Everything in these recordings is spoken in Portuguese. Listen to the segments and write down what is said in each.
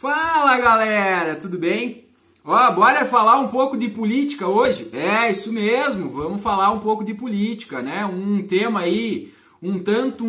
Fala galera, tudo bem? Bora falar um pouco de política hoje? É, isso mesmo, vamos falar um pouco de política, né? Um tema aí um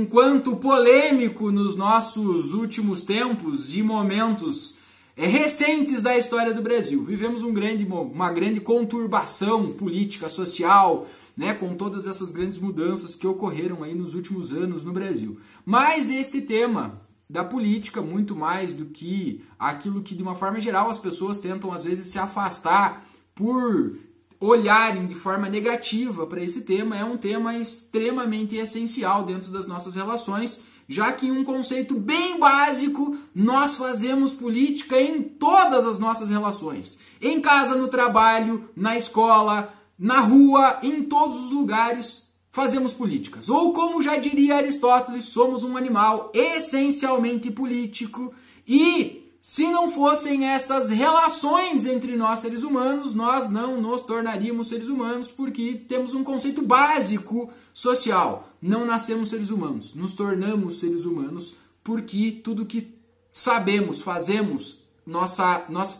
quanto polêmico nos nossos últimos tempos e momentos recentes da história do Brasil. Vivemos uma grande conturbação política, social, né? Com todas essas grandes mudanças que ocorreram aí nos últimos anos no Brasil. Mas este tema da política, muito mais do que aquilo que de uma forma geral as pessoas tentam às vezes se afastar por olharem de forma negativa para esse tema, é um tema extremamente essencial dentro das nossas relações, já que em um conceito bem básico, nós fazemos política em todas as nossas relações. Em casa, no trabalho, na escola, na rua, em todos os lugares fazemos políticas. Ou como já diria Aristóteles, somos um animal essencialmente político e se não fossem essas relações entre nós seres humanos, nós não nos tornaríamos seres humanos porque temos um conceito básico social. Não nascemos seres humanos, nos tornamos seres humanos porque tudo que sabemos, fazemos,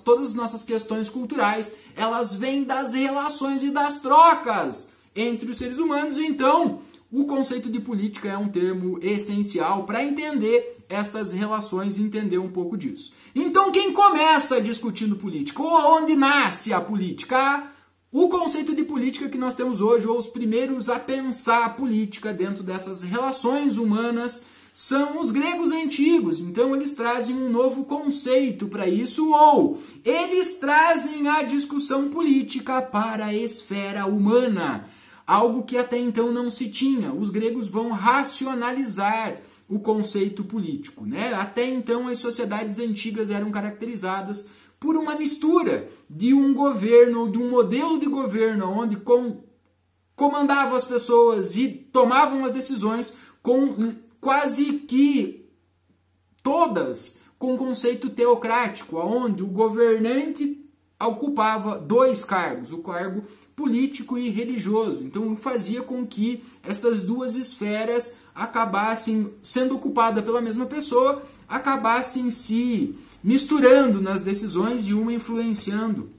todas as nossas questões culturais, elas vêm das relações e das trocas entre os seres humanos. Então, o conceito de política é um termo essencial para entender estas relações e entender um pouco disso. Então, quem começa discutindo política? Ou onde nasce a política? O conceito de política que nós temos hoje, ou os primeiros a pensar a política dentro dessas relações humanas, são os gregos antigos. Então, eles trazem um novo conceito para isso, ou eles trazem a discussão política para a esfera humana. Algo que até então não se tinha. Os gregos vão racionalizar o conceito político, né? Até então as sociedades antigas eram caracterizadas por uma mistura de um governo, de um modelo de governo onde comandavam as pessoas e tomavam as decisões com quase que todas com conceito teocrático, onde o governante ocupava dois cargos, o cargo político e religioso. Então fazia com que estas duas esferas acabassem sendo ocupadas pela mesma pessoa, acabassem se misturando nas decisões e uma influenciando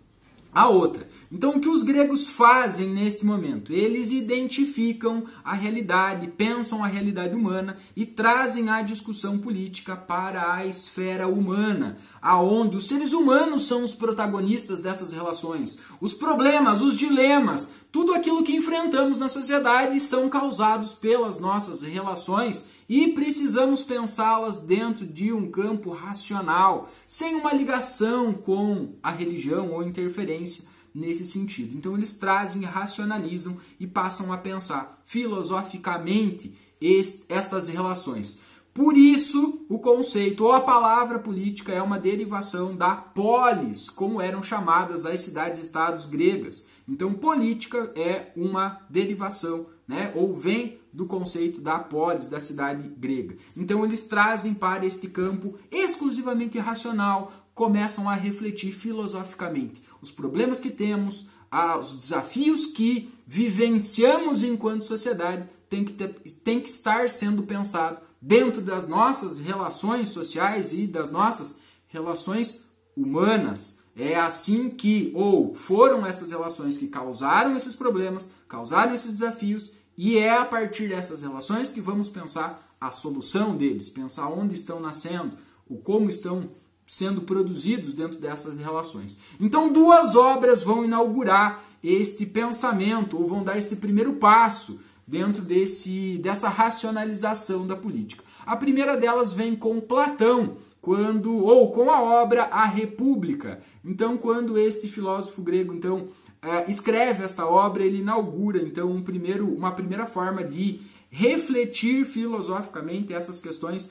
a outra. Então o que os gregos fazem neste momento? Eles identificam a realidade, pensam a realidade humana e trazem a discussão política para a esfera humana, aonde os seres humanos são os protagonistas dessas relações. Os problemas, os dilemas, tudo aquilo que enfrentamos na sociedade são causados pelas nossas relações e precisamos pensá-las dentro de um campo racional, sem uma ligação com a religião ou interferência nesse sentido. Então eles trazem, racionalizam e passam a pensar filosoficamente estas relações. Por isso, o conceito ou a palavra política é uma derivação da polis, como eram chamadas as cidades-estados gregas. Então, política é uma derivação, né? Ou vem do conceito da polis, da cidade grega. Então, eles trazem para este campo exclusivamente racional, começam a refletir filosoficamente os problemas que temos, os desafios que vivenciamos enquanto sociedade tem que estar sendo pensado dentro das nossas relações sociais e das nossas relações humanas. É assim que, ou foram essas relações que causaram esses problemas, causaram esses desafios, e é a partir dessas relações que vamos pensar a solução deles, pensar onde estão nascendo, o como estão sendo produzidos dentro dessas relações. Então, duas obras vão inaugurar este pensamento, ou vão dar este primeiro passo dentro dessa racionalização da política. A primeira delas vem com Platão, com a obra A República. Então, quando este filósofo grego escreve esta obra, ele inaugura então uma primeira forma de refletir filosoficamente essas questões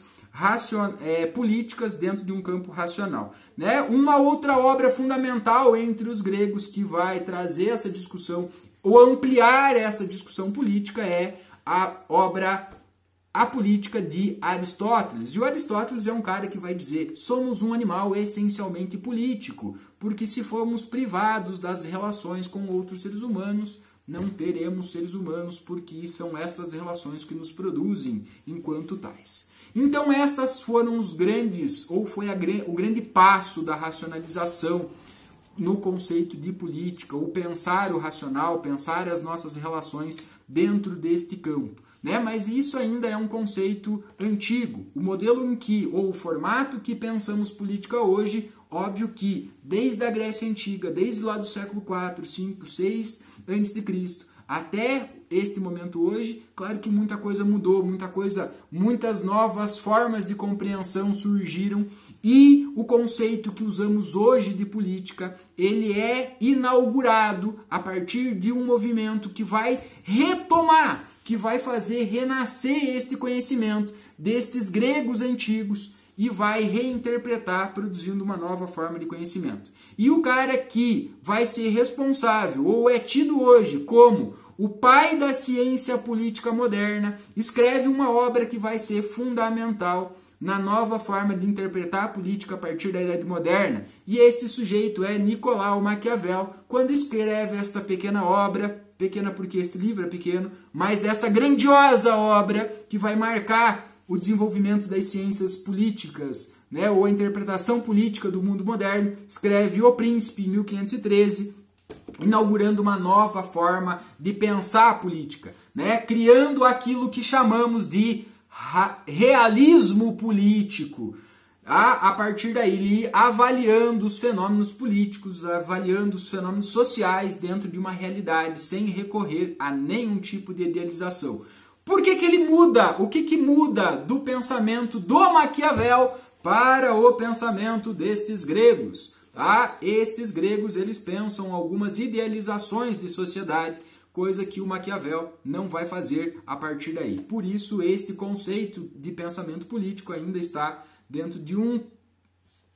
políticas dentro de um campo racional, né? Uma outra obra fundamental entre os gregos que vai trazer essa discussão ou ampliar essa discussão política é a obra A Política de Aristóteles. E o Aristóteles é um cara que vai dizer: somos um animal essencialmente político, porque se formos privados das relações com outros seres humanos, não teremos seres humanos, porque são estas relações que nos produzem enquanto tais. Então estas foram os grandes, ou foi o grande passo da racionalização no conceito de política, ou pensar o racional, pensar as nossas relações dentro deste campo. Né? Mas isso ainda é um conceito antigo. O modelo em que, ou o formato que pensamos política hoje, óbvio que desde a Grécia Antiga, desde lá do século IV, 5, 6 a.C., até este momento hoje, claro que muita coisa mudou, muitas novas formas de compreensão surgiram e o conceito que usamos hoje de política, ele é inaugurado a partir de um movimento que vai retomar, que vai fazer renascer este conhecimento destes gregos antigos e vai reinterpretar, produzindo uma nova forma de conhecimento. E o cara que vai ser responsável, ou é tido hoje como o pai da ciência política moderna, escreve uma obra que vai ser fundamental na nova forma de interpretar a política a partir da Idade Moderna. E este sujeito é Nicolau Maquiavel, quando escreve esta pequena obra, pequena porque este livro é pequeno, mas dessa grandiosa obra que vai marcar o desenvolvimento das ciências políticas, né, ou a interpretação política do mundo moderno, escreve O Príncipe, em 1513, inaugurando uma nova forma de pensar a política, né, criando aquilo que chamamos de realismo político. A partir daí, avaliando os fenômenos políticos, avaliando os fenômenos sociais dentro de uma realidade, sem recorrer a nenhum tipo de idealização. Por que ele muda? O que muda do pensamento do Maquiavel para o pensamento destes gregos? Tá? Estes gregos, eles pensam algumas idealizações de sociedade, coisa que o Maquiavel não vai fazer a partir daí. Por isso, este conceito de pensamento político ainda está dentro de um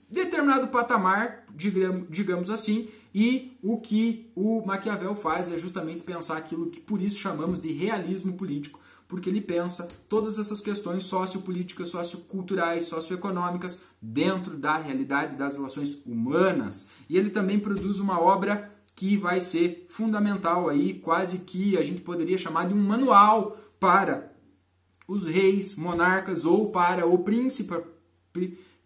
determinado patamar, digamos assim, e o que o Maquiavel faz é justamente pensar aquilo que por isso chamamos de realismo político, porque ele pensa todas essas questões sociopolíticas, socioculturais, socioeconômicas dentro da realidade das relações humanas. E ele também produz uma obra que vai ser fundamental aí, quase que a gente poderia chamar de um manual para os reis, monarcas ou para o príncipe,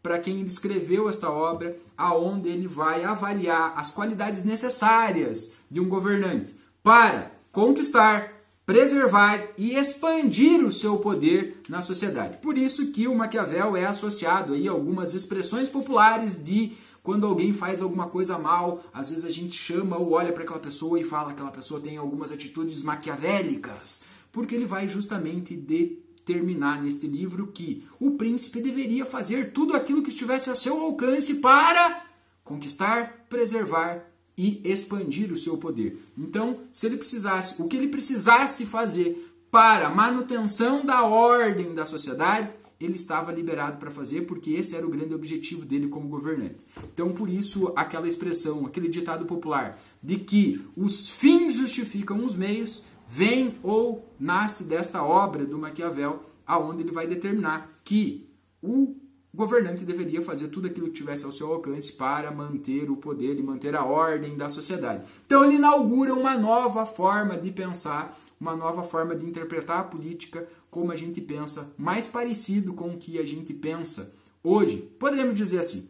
para quem ele escreveu esta obra, aonde ele vai avaliar as qualidades necessárias de um governante para conquistar, preservar e expandir o seu poder na sociedade. Por isso que o Maquiavel é associado aí a algumas expressões populares de quando alguém faz alguma coisa mal, às vezes a gente chama ou olha para aquela pessoa e fala que aquela pessoa tem algumas atitudes maquiavélicas, porque ele vai justamente determinar neste livro que o príncipe deveria fazer tudo aquilo que estivesse a seu alcance para conquistar, preservar e expandir o seu poder. Então, se ele precisasse, o que ele precisasse fazer para a manutenção da ordem da sociedade, ele estava liberado para fazer, porque esse era o grande objetivo dele como governante. Então, por isso, aquela expressão, aquele ditado popular de que os fins justificam os meios, vem ou nasce desta obra do Maquiavel, aonde ele vai determinar que o governante deveria fazer tudo aquilo que tivesse ao seu alcance para manter o poder e manter a ordem da sociedade. Então ele inaugura uma nova forma de pensar, uma nova forma de interpretar a política como a gente pensa, mais parecido com o que a gente pensa hoje. Poderíamos dizer assim.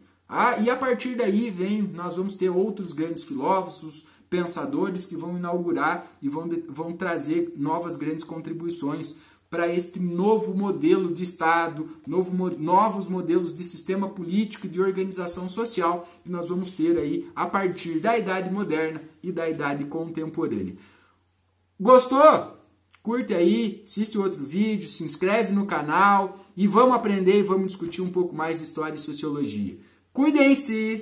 E a partir daí nós vamos ter outros grandes filósofos, pensadores que vão inaugurar e vão trazer novas grandes contribuições para este novo modelo de Estado, novos modelos de sistema político e de organização social que nós vamos ter aí a partir da Idade Moderna e da Idade Contemporânea. Gostou? Curte aí, assiste outro vídeo, se inscreve no canal e vamos aprender e vamos discutir um pouco mais de história e sociologia. Cuidem-se!